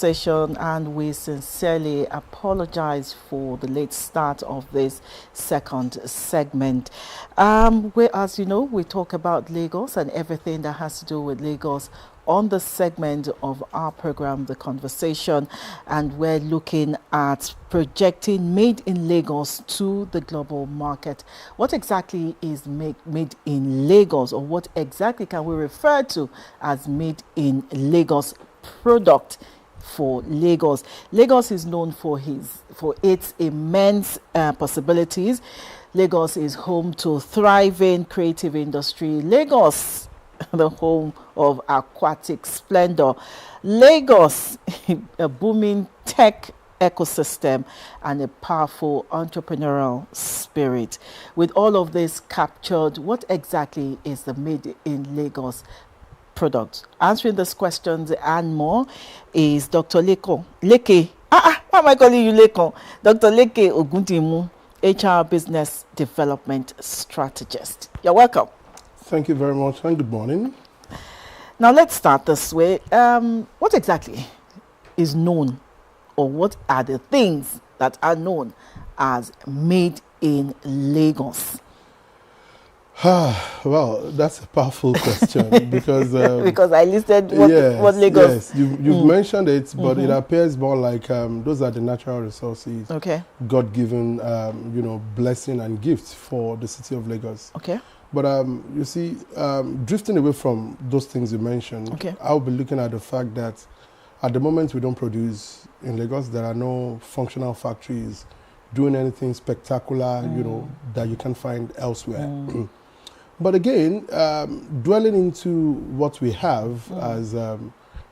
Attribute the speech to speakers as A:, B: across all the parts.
A: conversation, and we sincerely apologize for the late start of this second segment. Where, as you know, we talk about Lagos and everything that has to do with Lagos on the segment of our program, The Conversation, and we're looking at projecting Made in Lagos to the global market. What exactly is made in Lagos, or what exactly can we refer to as Made in Lagos product for Lagos? Lagos is known for its immense possibilities. Lagos is home to thriving creative industry. Lagos, the home of aquatic splendor. Lagos, a booming tech ecosystem and a powerful entrepreneurial spirit. With all of this captured, what exactly is the Made in Lagos product? Answering these questions and more is Dr. Leke. Why am I calling you Leke? Dr. Leke Ogundimu, HR Business Development Strategist. You're welcome.
B: Thank you very much, and good morning.
A: Now let's start this way. What exactly is known, or what are the things that are known as Made in Lagos?
B: Well, that's a powerful question because
A: because I listed what Lagos.
B: Yes, you've mentioned it, but it appears more like those are the natural resources, God-given, blessing and gifts for the city of Lagos.
A: Okay.
B: But you see, drifting away from those things you mentioned, I'll be looking at the fact that at the moment we don't produce in Lagos. There are no functional factories doing anything spectacular, that you can find elsewhere. But again, dwelling into what we have as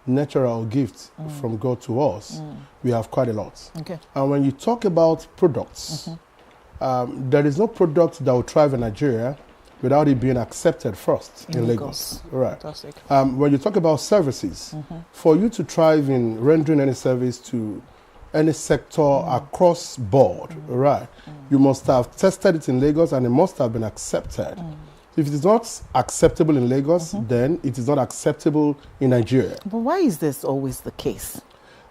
B: natural gifts from God to us, we have quite a lot.
A: Okay.
B: And when you talk about products, there is no product that will thrive in Nigeria without it being accepted first in Lagos. Right.
A: Fantastic.
B: When you talk about services, for you to thrive in rendering any service to any sector across board, right, you must have tested it in Lagos and it must have been accepted. If it is not acceptable in Lagos, then it is not acceptable in Nigeria.
A: But why is this always the case?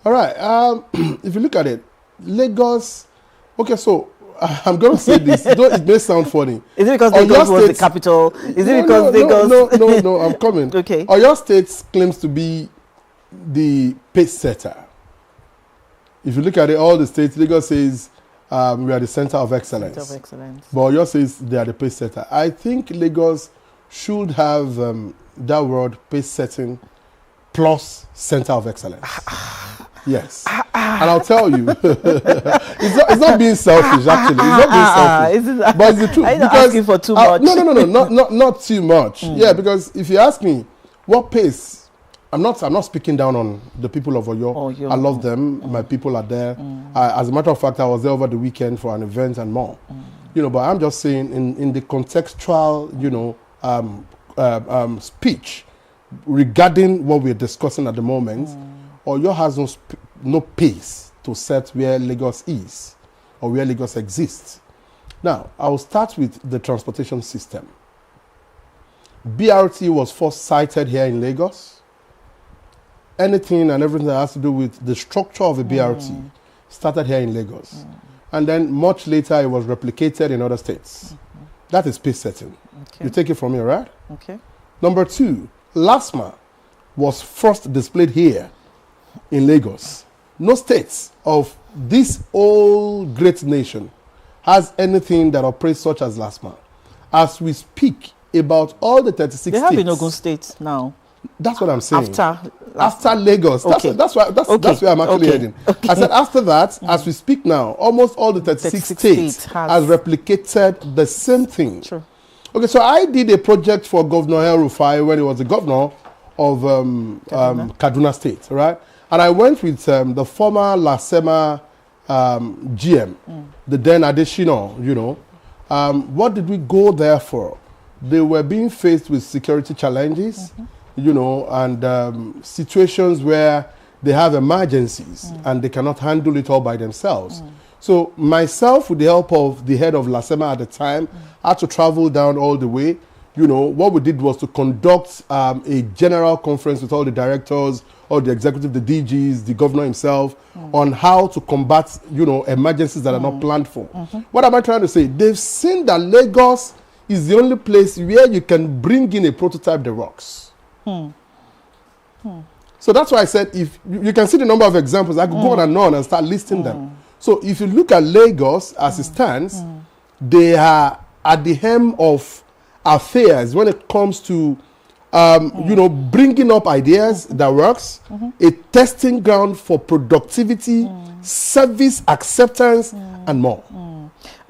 B: All right. If you look at it, Lagos, so I'm going to say this, though it may sound funny.
A: Is it because Lagos was the capital? Is it because Lagos?
B: No, I'm coming.
A: Okay.
B: Oyo State claims to be the pace setter. If you look at it, all the states, Lagos says we are the center of excellence.
A: Center of excellence.
B: But Oyo says they are the pace setter. I think Lagos should have that word, pace setting, plus center of excellence. Yes. And I'll tell you, it's not being selfish, actually. It's not being selfish. But it's the truth.
A: I'm not asking for too much.
B: No, not too much. Yeah, because if you ask me, what pace, I'm not speaking down on the people of Oyo. I love them. My people are there. As a matter of fact, I was there over the weekend for an event and more. But I'm just saying in the contextual, speech regarding what we're discussing at the moment, Oyo has no pace to set where Lagos is or where Lagos exists. Now, I'll start with the transportation system. BRT was first sited here in Lagos. Anything and everything that has to do with the structure of a BRT started here in Lagos. And then much later, it was replicated in other states. That is pace setting. Okay. You take it from here, right?
A: Okay.
B: Number two, LASMA was first displayed here in Lagos. No states of this old great nation has anything that operates such as LASMA. As we speak about all the 36 states.
A: They have in Ogun State now.
B: That's what I'm saying.
A: After
B: Lagos.
A: Okay.
B: That's where I'm actually heading. I said after that, as we speak now, almost all the 36 states has replicated the same thing.
A: True.
B: Okay, so I did a project for Governor El-Rufai when he was the governor of Kaduna State, right? And I went with the former LASEMA GM, the then Adeshino, What did we go there for? They were being faced with security challenges, and situations where they have emergencies and they cannot handle it all by themselves. So myself, with the help of the head of LASEMA at the time, had to travel down all the way, what we did was to conduct a general conference with all the directors, all the executive, the DGs, the governor himself, on how to combat, emergencies that are not planned for. What am I trying to say? They've seen that Lagos is the only place where you can bring in a prototype that works. So that's why I said, if you can see the number of examples, I could go on and start listing them. So if you look at Lagos as it stands, they are at the helm of affairs when it comes to bringing up ideas that works, a testing ground for productivity, service acceptance, and more.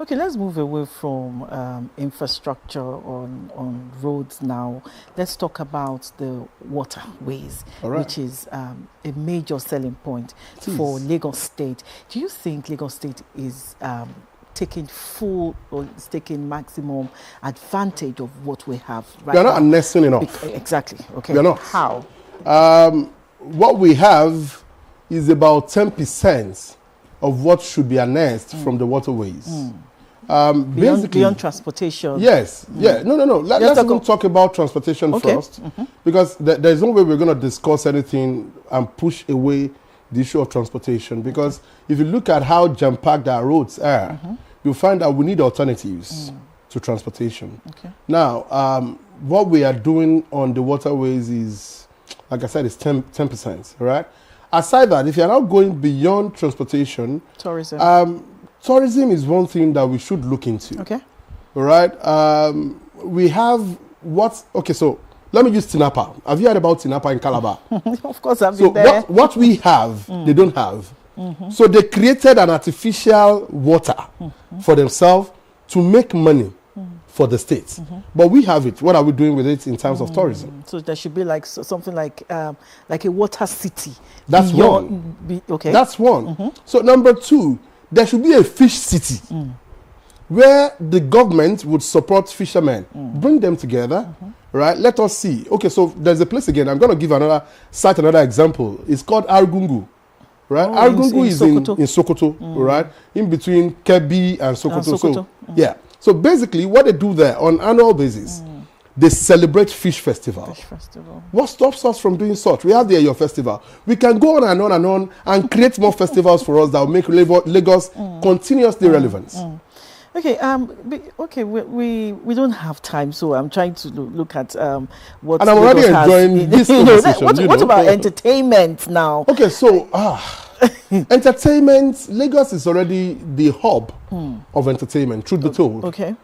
A: Okay, let's move away from infrastructure on roads now. Let's talk about the waterways, which is a major selling point for Lagos State. Do you think Lagos State is taking full or is taking maximum advantage of what we have right now?
B: We are not nesting enough.
A: Exactly. Okay.
B: We are not.
A: How?
B: What we have is about 10% of what should be harnessed from the waterways.
A: Beyond transportation.
B: Yes. Yeah. No. Let's even talk about transportation first, because there's no way we're going to discuss anything and push away the issue of transportation. Because if you look at how jam-packed our roads are, you'll find that we need alternatives to transportation. Okay. Now, what we are doing on the waterways is, like I said, is 10%, right? Aside that, if you're not going beyond transportation, tourism is one thing that we should look into. Okay. All right. We have so let me use Tinapa. Have you heard about Tinapa in Calabar?
A: Of course, I've been there.
B: What we have, they don't have. So they created an artificial water for themselves to make money for the state. But we have it. What are we doing with it in terms of tourism? So
A: there should be like something like a water city.
B: That's one. Okay. That's one. So number two, there should be a fish city where the government would support fishermen, bring them together, right? Let us see. Okay, so there's a place again. I'm going to give another example. It's called Argungu, right? Argungu is in Sokoto, right? In between Kebbi and Sokoto. So, yeah. So basically, what they do there on annual basis, they celebrate fish festival. What stops us from doing such? We have the Your Festival. We can go on and on and on and create more festivals for us that will make Lagos continuously relevant.
A: Okay. We don't have time, so I'm trying to look at what.
B: And I'm already enjoying this conversation.
A: What about entertainment now?
B: Okay, so entertainment. Lagos is already the hub of entertainment. Truth be told. Okay.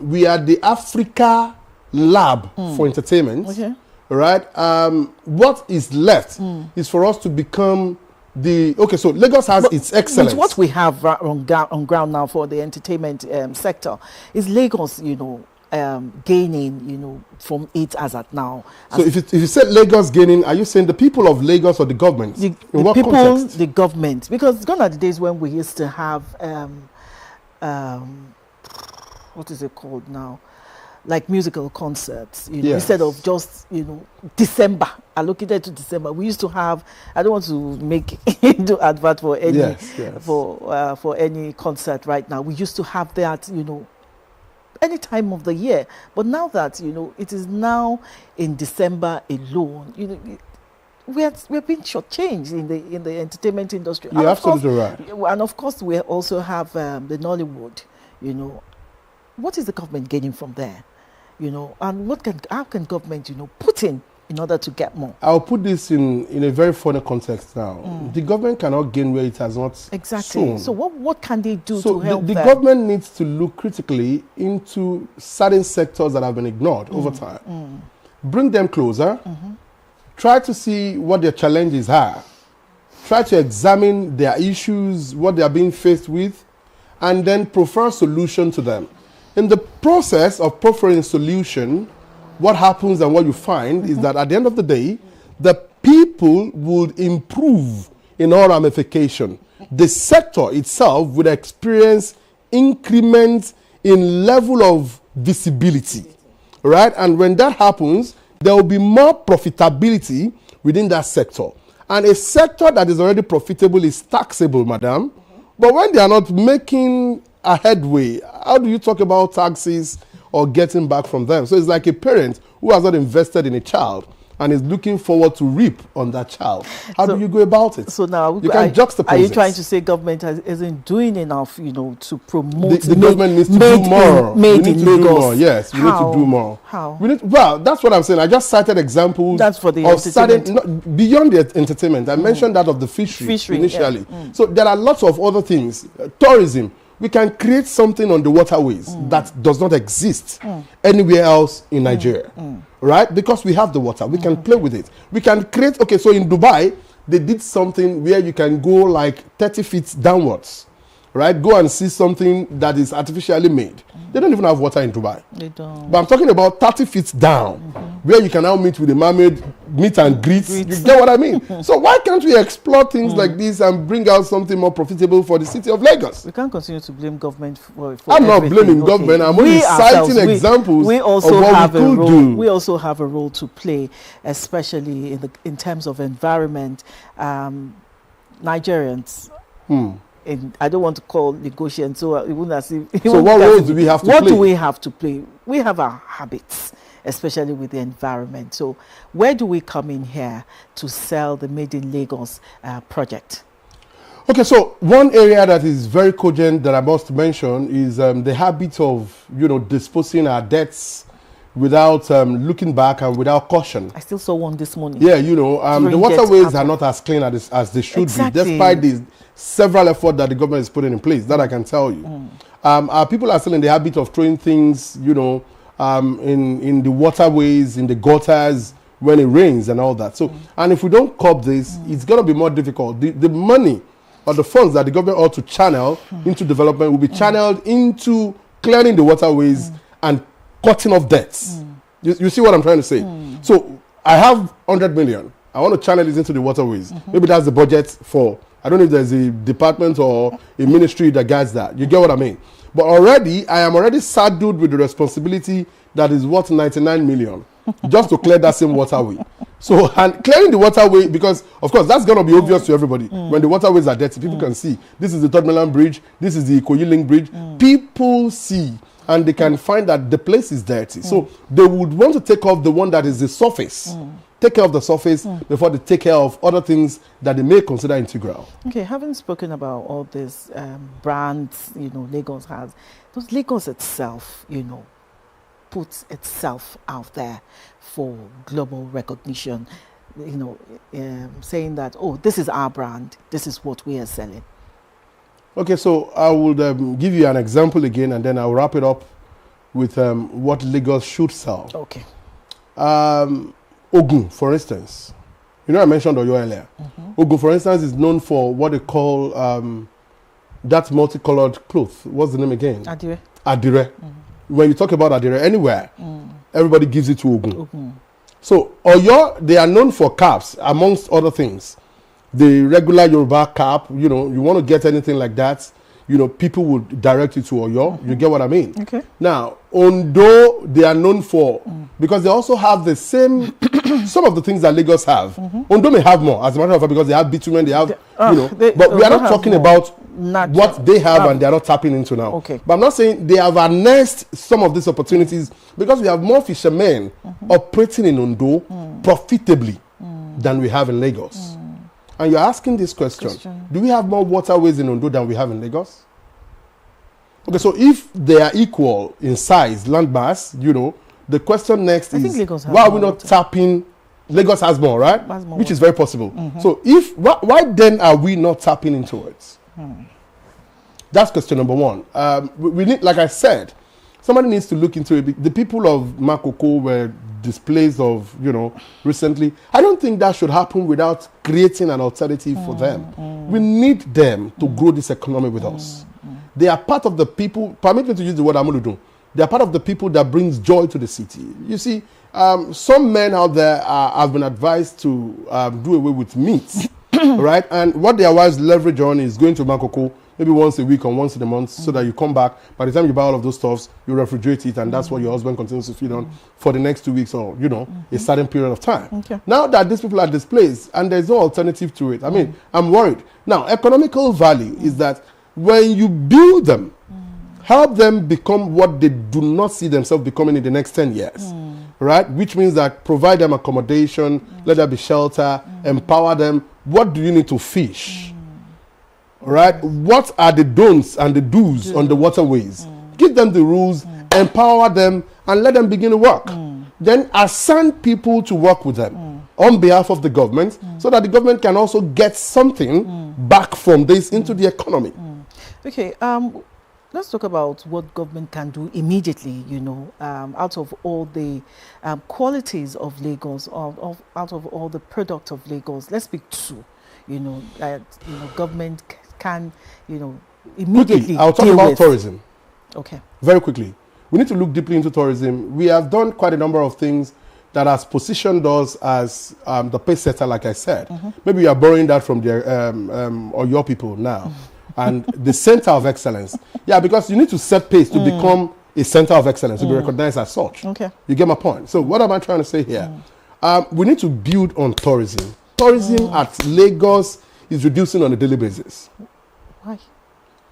B: We are the Africa lab for entertainment. Okay. Right. What is left is for us to become so Lagos has its excellence.
A: What we have on ground now for the entertainment sector is Lagos, gaining, from it as at now.
B: So if you said Lagos gaining, are you saying the people of Lagos or the government?
A: In what context? The government. Because gone are the days when we used to have, what is it called now? Like musical concerts, instead of just, December, allocated to December. We used to have, I don't want to do advert for any, for any concert right now. We used to have that, any time of the year. But now that, it is now in December alone, we're being shortchanged in the entertainment industry.
B: You're absolutely right.
A: And of course, we also have the Nollywood, What is the government gaining from there? And how can government, put in order to get more?
B: I'll put this in a very funny context now. The government cannot gain where it has not sown.
A: So what can they do to help
B: the government needs to look critically into certain sectors that have been ignored over time. Bring them closer. Try to see what their challenges are. Try to examine their issues, what they are being faced with, and then prefer solution to them. In the process of proffering solution, what happens and what you find is that at the end of the day, the people would improve in all ramification. The sector itself would experience increments in level of visibility, right? And when that happens, there will be more profitability within that sector. And a sector that is already profitable is taxable, madam. But when they are not making a headway, how do you talk about taxes or getting back from them. So it's like a parent who has not invested in a child and is looking forward to reap on that child. How do you go about it?
A: So now
B: you can juxtapose.
A: Are you trying to say government isn't doing enough, to promote?
B: The government needs to do more. We need to do more. Yes, we need to do more.
A: How?
B: Well, that's what I'm saying. I just cited examples.
A: That's for the
B: entertainment. Beyond the entertainment, I mentioned that of the fishery initially. Yeah. So there are lots of other things. Tourism. We can create something on the waterways that does not exist anywhere else in Nigeria, right? Because we have the water, we can play with it. We can create, so in Dubai, they did something where you can go like 30 feet downwards, right? Go and see something that is artificially made. They don't even have water in Dubai.
A: They don't.
B: But I'm talking about 30 feet down, where you can now meet with a mermaid, meet and greet. You get what I mean? So why can't we explore things like this and bring out something more profitable for the city of Lagos?
A: We can't continue to blame government for
B: I'm not blaming government. I'm only citing examples of what we could do.
A: We also have a role to play, especially in terms of environment. Nigerians. I don't want to call negotiation, so it wouldn't as if.
B: So what role do we have to play?
A: What do we have to play? We have our habits, especially with the environment. So where do we come in here to sell the Made in Lagos project?
B: Okay, so one area that is very cogent that I must mention is the habit of, disposing our debts without looking back and without caution.
A: I still saw one this morning.
B: Yeah, the waterways are not as clean as they should be, despite the several efforts that the government is putting in place. That I can tell you. Our people are still in the habit of throwing things, in the waterways, in the gutters when it rains and all that. So, and if we don't curb this, it's going to be more difficult. The money or the funds that the government ought to channel into development will be channeled into clearing the waterways and cutting off debts. You see what I'm trying to say? So I have 100 million. I want to channel it into the waterways. Maybe that's the budget for, I don't know if there's a department or a ministry that guides that. You get what I mean? But I am already saddled with the responsibility that is worth 99 million just to clear that same waterway. So, and clearing the waterway, because of course that's going to be obvious to everybody. When the waterways are dirty, people can see. This is the Third Mainland Bridge. This is the Ikoyi Link Bridge. People see. And they can find that the place is dirty. So they would want to take off the one that is the surface. Take care of the surface before they take care of other things that they may consider integral.
A: Okay, having spoken about all these brands, Lagos has, does Lagos itself, puts itself out there for global recognition, saying that, this is our brand, this is what we are selling?
B: Okay, so I would give you an example again, and then I'll wrap it up with what Lagos should sell.
A: Okay.
B: Ogun, for instance. I mentioned Oyo earlier. Ogun, for instance, is known for what they call that multicolored cloth. What's the name again?
A: Adire.
B: Adire. When you talk about Adire anywhere, everybody gives it to Ogun. So Oyo, they are known for caps, amongst other things. The regular Yoruba cap, you want to get anything like that, people would direct you to Oyo. You get what I mean? Okay. Now, Ondo, they are known for, because they also have the same, some of the things that Lagos have. Ondo may have more, as a matter of fact, because they have bitumen, they have, but we are not talking about what they have and they are not tapping into now.
A: Okay.
B: But I'm not saying they have harnessed some of these opportunities, because we have more fishermen operating in Ondo profitably than we have in Lagos. And you're asking this question, do we have more waterways in Ondo than we have in Lagos? Okay, so if they are equal in size, landmass, the question next is, why are we not tapping? Lagos has more, right? Which is very possible. So why then are we not tapping into it? That's question number one. We need, like I said, somebody needs to look into it. The people of Makoko were displaced of, recently. I don't think that should happen without creating an alternative for them. We need them to grow this economy with us. They are part of the people, permit me to use the word Amuludu, they are part of the people that brings joy to the city. You see, some men out there have been advised to do away with meat, right? And what their wives leverage on is going to Makoko maybe once a week or once in a month, so that you come back. By the time you buy all of those stuffs, you refrigerate it, and that's what your husband continues to feed on for the next 2 weeks or, a certain period of time. Okay. Now that these people are displaced and there's no alternative to it, I mean, I'm worried. Now, economical value is that when you build them, help them become what they do not see themselves becoming in the next 10 years, right? Which means that provide them accommodation, let there be shelter, empower them. What do you need to fish? Right? What are the don'ts and the do's on the waterways? Give them the rules, empower them, and let them begin to work. Then assign people to work with them on behalf of the government, so that the government can also get something back from this into the economy.
A: Okay, let's talk about what government can do immediately, you know, out of all the qualities of Lagos, out of all the product of Lagos. Let's pick two, you know, that government can, immediately
B: quickly, I'll talk about tourism.
A: Okay.
B: Very quickly. We need to look deeply into tourism. We have done quite a number of things that has positioned us as the pace setter, like I said. Maybe you are borrowing that from the or your people now. And the center of excellence. Yeah, because you need to set pace to become a center of excellence, to be recognized as such.
A: Okay.
B: You get my point? So what am I trying to say here? We need to build on tourism. Tourism at Lagos is reducing on a daily basis.
A: Why?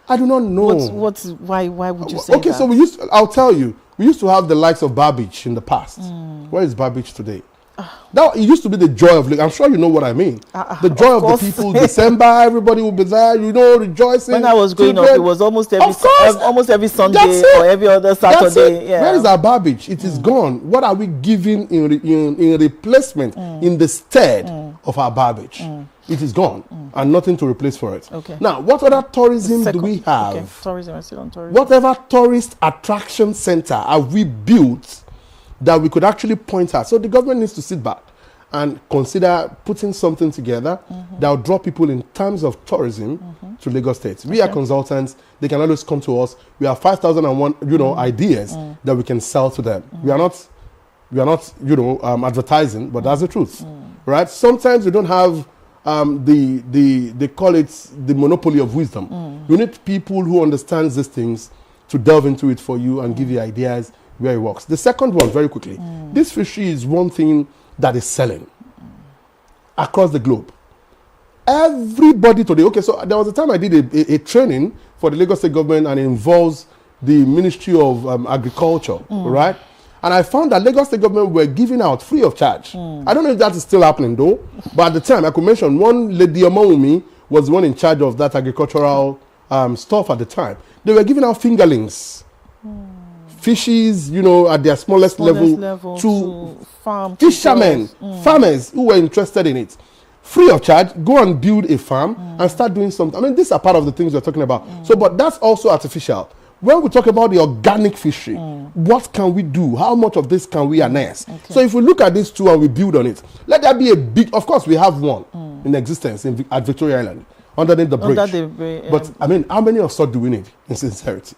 B: I do not know.
A: Why would you say
B: okay,
A: that?
B: so I'll tell you. We used to have the likes of Bar Beach in the past. Where is Bar Beach today? That it used to be the joy of Lagos. I'm sure you know what I mean. The joy of the people. December, everybody will be there, rejoicing.
A: When I was growing up, it was almost every Sunday or every other Saturday. Yeah.
B: Where is our Bar Beach? It is gone. What are we giving in replacement, in the stead of our Bar Beach? It is gone, and nothing to replace for it.
A: Okay.
B: Now, what other tourism do we have?
A: Okay. Tourism, I still on tourism.
B: Whatever tourist attraction center have we built that we could actually point at? So the government needs to sit back and consider putting something together that will draw people in terms of tourism to Lagos State. We are consultants. They can always come to us. We have 5,001, ideas that we can sell to them. We are not, advertising, but that's the truth, right? Sometimes we don't have they call it the monopoly of wisdom. You need people who understand these things to delve into it for you and give you ideas where it works. The second one, very quickly, this fishery is one thing that is selling across the globe. Everybody today, okay, so there was a time I did a training for the Lagos State government, and it involves the Ministry of Agriculture, right? And I found that Lagos State government were giving out free of charge. I don't know if that is still happening though, but at the time I could mention one lady among me was the one in charge of that agricultural stuff at the time. They were giving out fingerlings, fishes, at their smallest level to
A: farm
B: fishermen, farmers who were interested in it. Free of charge, go and build a farm and start doing something. I mean, these are part of the things we're talking about. So, but that's also artificial. When we talk about the organic fishery, what can we do? How much of this can we harness? Okay. So if we look at these two and we build on it, let there be a big, of course we have one in existence at Victoria Island, underneath the bridge. But I mean, how many of such do we need in sincerity?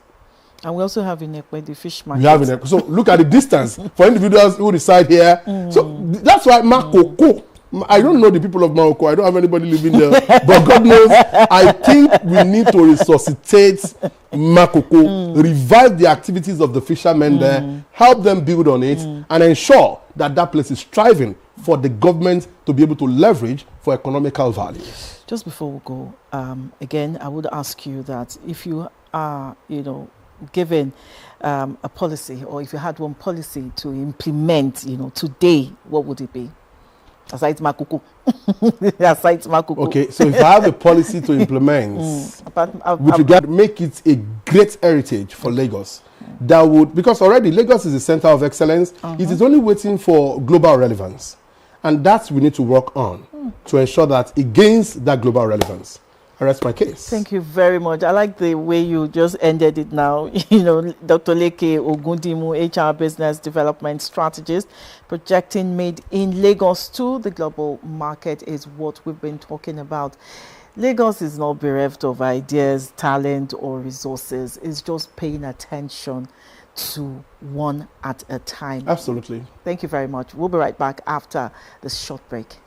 A: And we also have in Ekwe the fish market.
B: We have in Ekwe. So look at the distance for individuals who reside here. So that's why Makoko, I don't know the people of Morocco. I don't have anybody living there. But God knows, I think we need to resuscitate Makoko, revive the activities of the fishermen there, help them build on it, and ensure that that place is thriving for the government to be able to leverage for economical value.
A: Just before we go, again, I would ask you that if you are, given a policy, or if you had one policy to implement, today, what would it be? Aside Makoko. Aside Makoko.
B: Okay, so if I have a policy to implement, which would make it a great heritage for Lagos, that would, because already Lagos is a center of excellence, it is only waiting for global relevance. And that's we need to work on to ensure that it gains that global relevance. I rest my case.
A: Thank you very much. I like the way you just ended it now. Dr. Leke Ogundimu, HR Business Development Strategist, projecting made in Lagos to the global market is what we've been talking about. Lagos is not bereft of ideas, talent, or resources. It's just paying attention to one at a time.
B: Absolutely.
A: Thank you very much. We'll be right back after this short break.